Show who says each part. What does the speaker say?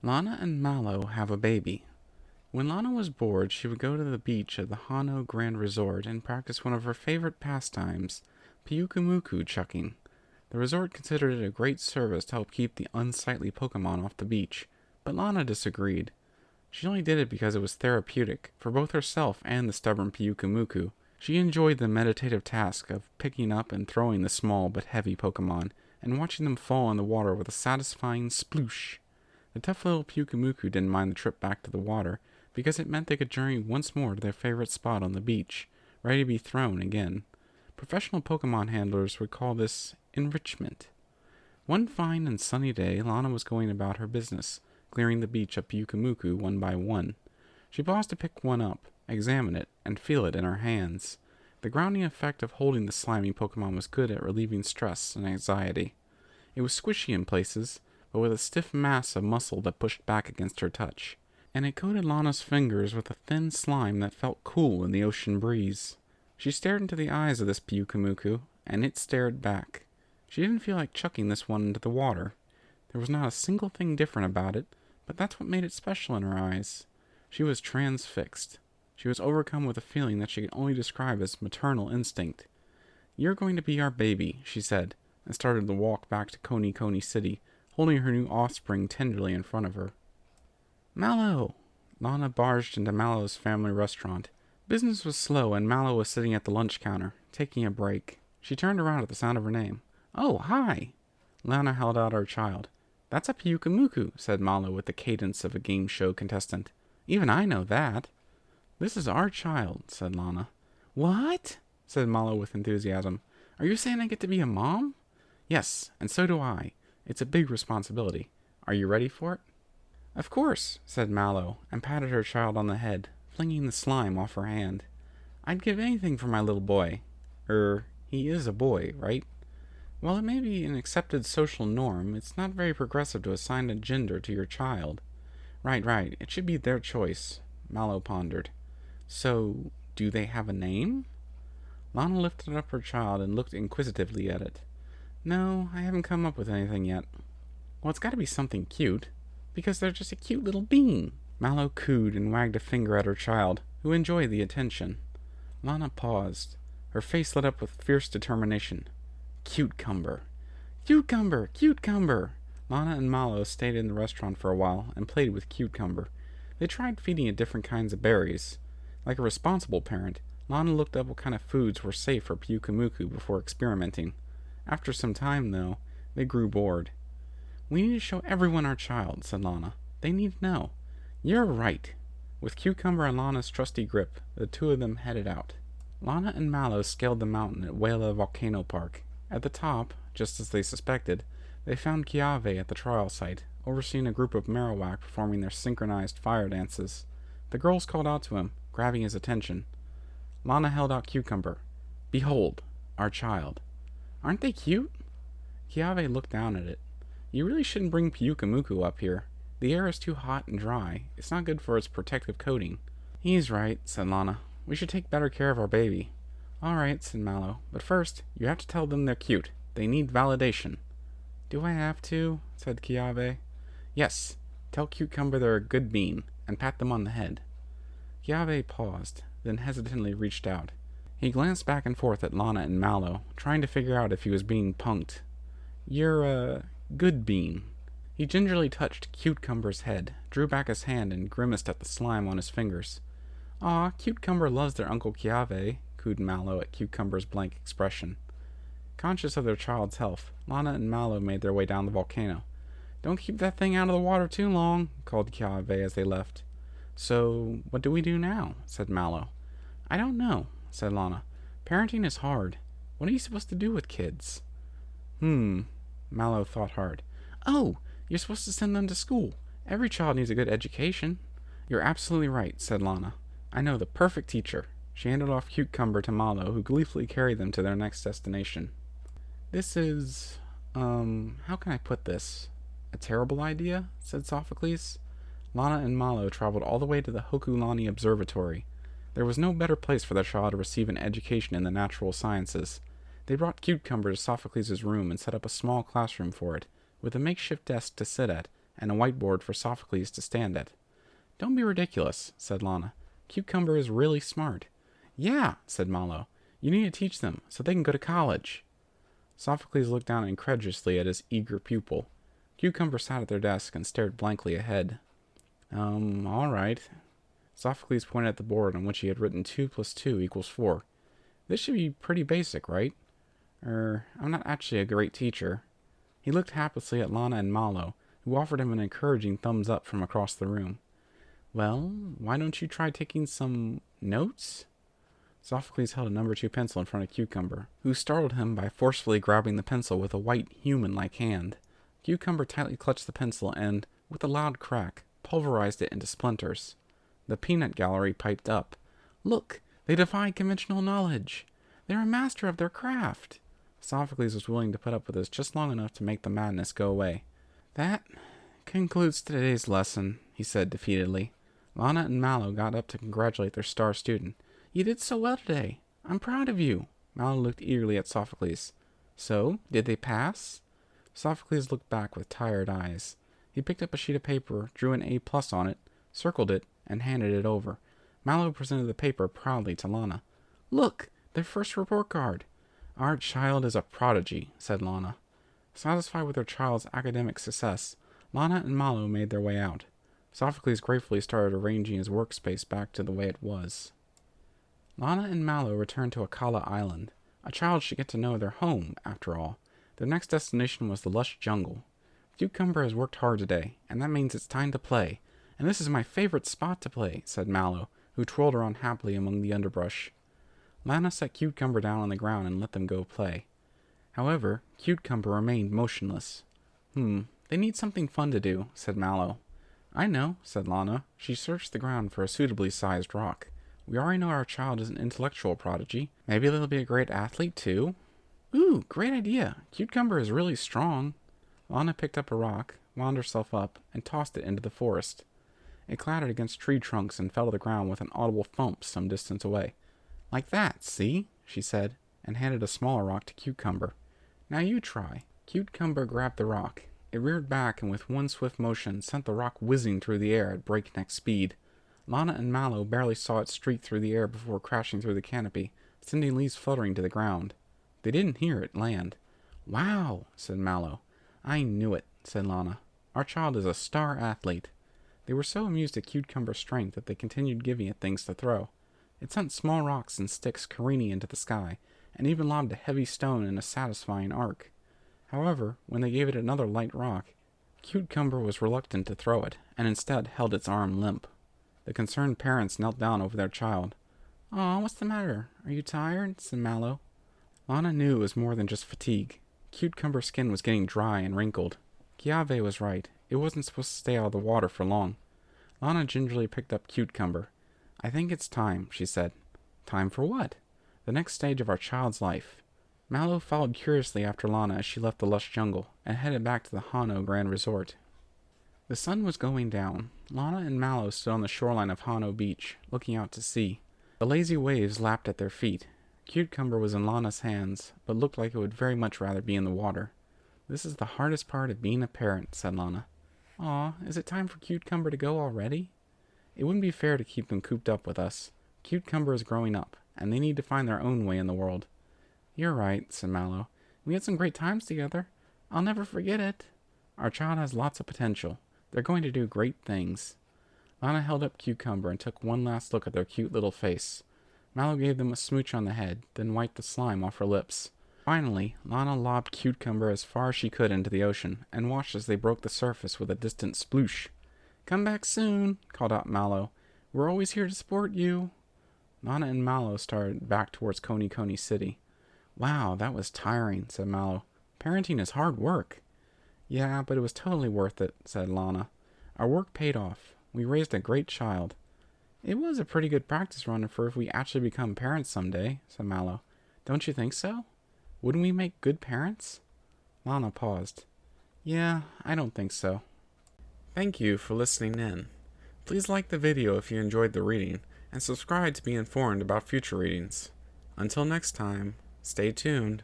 Speaker 1: Lana and Mallow have a baby. When Lana was bored, she would go to the beach at the Hano Grand Resort and practice one of her favorite pastimes, Pyukumuku chucking. The resort considered it a great service to help keep the unsightly Pokémon off the beach, but Lana disagreed. She only did it because it was therapeutic, for both herself and the stubborn Pyukumuku. She enjoyed the meditative task of picking up and throwing the small but heavy Pokémon, and watching them fall in the water with a satisfying sploosh. The tough little Pyukumuku didn't mind the trip back to the water, because it meant they could journey once more to their favorite spot on the beach, ready to be thrown again. Professional Pokemon handlers would call this enrichment. One fine and sunny day, Lana was going about her business, clearing the beach of Pyukumuku one by one. She paused to pick one up, examine it, and feel it in her hands. The grounding effect of holding the slimy Pokemon was good at relieving stress and anxiety. It was squishy in places, but with a stiff mass of muscle that pushed back against her touch, and it coated Lana's fingers with a thin slime that felt cool in the ocean breeze. She stared into the eyes of this Pyukumuku, and it stared back. She didn't feel like chucking this one into the water. There was not a single thing different about it, but that's what made it special in her eyes. She was transfixed. She was overcome with a feeling that she could only describe as maternal instinct. "You're going to be our baby," she said, and started the walk back to Coney Coney City, holding her new offspring tenderly in front of her. "Mallow!" Lana barged into Mallow's family restaurant. Business was slow, and Mallow was sitting at the lunch counter, taking a break. She turned around at the sound of her name. "Oh, hi!" Lana held out her child. "That's a Pyukumuku," said Mallow with the cadence of a game show contestant. "Even I know that." "This is our child," said Lana. "What?" said Mallow with enthusiasm. "Are you saying I get to be a mom?" "Yes, and so do I. It's a big responsibility. Are you ready for it?" "Of course," said Mallow, and patted her child on the head, flinging the slime off her hand. "I'd give anything for my little boy. He is a boy, right? While it may be an accepted social norm, it's not very progressive to assign a gender to your child." Right. It should be their choice," Mallow pondered. "So, do they have a name?" Lana lifted up her child and looked inquisitively at it. "No, I haven't come up with anything yet." "Well, it's got to be something cute, because they're just a cute little bean." Mallow cooed and wagged a finger at her child, who enjoyed the attention. Lana paused. Her face lit up with fierce determination. Cucumber! Cucumber! Cucumber! Lana and Mallow stayed in the restaurant for a while and played with Cucumber. They tried feeding it different kinds of berries. Like a responsible parent, Lana looked up what kind of foods were safe for Pyukumuku before experimenting. After some time, though, they grew bored. "We need to show everyone our child," said Lana. "They need to know." "You're right." With Cucumber in Lana's trusty grip, the two of them headed out. Lana and Mallow scaled the mountain at Wela Volcano Park. At the top, just as they suspected, they found Kiave at the trial site, overseeing a group of Marowak performing their synchronized fire dances. The girls called out to him, grabbing his attention. Lana held out Cucumber. "Behold, our child." "Aren't they cute?" Kiave looked down at it. "You really shouldn't bring Pyukumuku up here. The air is too hot and dry. It's not good for its protective coating." "He's right," said Lana. "We should take better care of our baby." "All right," said Mallow. "But first, you have to tell them they're cute. They need validation." "Do I have to?" said Kiave. "Yes. Tell Cucumber they're a good bean, and pat them on the head." Kiave paused, then hesitantly reached out. He glanced back and forth at Lana and Mallow, trying to figure out if he was being punked. "You're a good bean." He gingerly touched Cucumber's head, drew back his hand, and grimaced at the slime on his fingers. "Aw, Cucumber loves their Uncle Kiave," cooed Mallow at Cucumber's blank expression. Conscious of their child's health, Lana and Mallow made their way down the volcano. "Don't keep that thing out of the water too long," called Kiave as they left. "So, what do we do now?" said Mallow. "I don't know," said Lana. "Parenting is hard. What are you supposed to do with kids?" Mallow thought hard. "Oh, you're supposed to send them to school. Every child needs a good education." "You're absolutely right," said Lana. "I know the perfect teacher." She handed off Cucumber to Mallow, who gleefully carried them to their next destination. "This is, how can I put this? A terrible idea?" said Sophocles. Lana and Mallow traveled all the way to the Hokulani Observatory. There was no better place for their child to receive an education in the natural sciences. They brought Cucumber to Sophocles' room and set up a small classroom for it, with a makeshift desk to sit at, and a whiteboard for Sophocles to stand at. "Don't be ridiculous," said Lana. "Cucumber is really smart." "Yeah," said Mallow. "You need to teach them so they can go to college." Sophocles looked down incredulously at his eager pupil. Cucumber sat at their desk and stared blankly ahead. All right." Sophocles pointed at the board on which he had written 2 + 2 = 4. "This should be pretty basic, right? I'm not actually a great teacher." He looked haplessly at Lana and Mallow, who offered him an encouraging thumbs up from across the room. "Well, why don't you try taking some notes?" Sophocles held a number 2 pencil in front of Cucumber, who startled him by forcefully grabbing the pencil with a white, human-like hand. Cucumber tightly clutched the pencil and, with a loud crack, pulverized it into splinters. The peanut gallery piped up. "Look, they defy conventional knowledge. They're a master of their craft." Sophocles was willing to put up with this just long enough to make the madness go away. "That concludes today's lesson," he said defeatedly. Lana and Mallow got up to congratulate their star student. "You did so well today. I'm proud of you." Mallow looked eagerly at Sophocles. "So, did they pass?" Sophocles looked back with tired eyes. He picked up a sheet of paper, drew an A+ on it, circled it, and handed it over. Mallow presented the paper proudly to Lana. "Look, their first report card." "Our child is a prodigy," said Lana. Satisfied with their child's academic success, Lana and Mallow made their way out. Sophocles gratefully started arranging his workspace back to the way it was. Lana and Mallow returned to Akala Island. A child should get to know their home, after all. Their next destination was the lush jungle. "Cucumber has worked hard today, and that means it's time to play. And this is my favorite spot to play," said Mallow, who twirled around happily among the underbrush. Lana set Cucumber down on the ground and let them go play. However, Cucumber remained motionless. They need something fun to do," said Mallow. "I know," said Lana. She searched the ground for a suitably sized rock. "We already know our child is an intellectual prodigy. Maybe they'll be a great athlete, too." "Ooh, great idea. Cucumber is really strong." Lana picked up a rock, wound herself up, and tossed it into the forest. It clattered against tree trunks and fell to the ground with an audible thump some distance away. "Like that, see?" she said, and handed a smaller rock to Cucumber. "Now you try." Cucumber grabbed the rock. It reared back and with one swift motion sent the rock whizzing through the air at breakneck speed. Lana and Mallow barely saw it streak through the air before crashing through the canopy, sending leaves fluttering to the ground. They didn't hear it land. "Wow," said Mallow. "I knew it," said Lana. "Our child is a star athlete." They were so amused at Cucumber's strength that they continued giving it things to throw. It sent small rocks and sticks careening into the sky, and even lobbed a heavy stone in a satisfying arc. However, when they gave it another light rock, Cucumber was reluctant to throw it, and instead held its arm limp. The concerned parents knelt down over their child. "Aw, what's the matter? Are you tired?" said Mallow. Lana knew it was more than just fatigue. Cucumber's skin was getting dry and wrinkled. Kiave was right. It wasn't supposed to stay out of the water for long. Lana gingerly picked up Cucumber. "I think it's time," she said. "Time for what?" "The next stage of our child's life." Mallow followed curiously after Lana as she left the lush jungle and headed back to the Hano Grand Resort. The sun was going down. Lana and Mallow stood on the shoreline of Hano Beach, looking out to sea. The lazy waves lapped at their feet. Cucumber was in Lana's hands, but looked like it would very much rather be in the water. "This is the hardest part of being a parent," said Lana. "Aw, is it time for Cucumber to go already?" "It wouldn't be fair to keep them cooped up with us. Cucumber is growing up, and they need to find their own way in the world." "You're right," said Mallow. "We had some great times together. I'll never forget it. Our child has lots of potential. They're going to do great things." Lana held up Cucumber and took one last look at their cute little face. Mallow gave them a smooch on the head, then wiped the slime off her lips. Finally, Lana lobbed Cucumber as far as she could into the ocean, and watched as they broke the surface with a distant sploosh. "Come back soon," called out Mallow. "We're always here to support you." Lana and Mallow started back towards Coney Coney City. "Wow, that was tiring," said Mallow. "Parenting is hard work." "Yeah, but it was totally worth it," said Lana. "Our work paid off. We raised a great child." "It was a pretty good practice run for if we actually become parents someday," said Mallow. "Don't you think so? Wouldn't we make good parents?" Lana paused. "Yeah, I don't think so." Thank you for listening in. Please like the video if you enjoyed the reading, and subscribe to be informed about future readings. Until next time, stay tuned.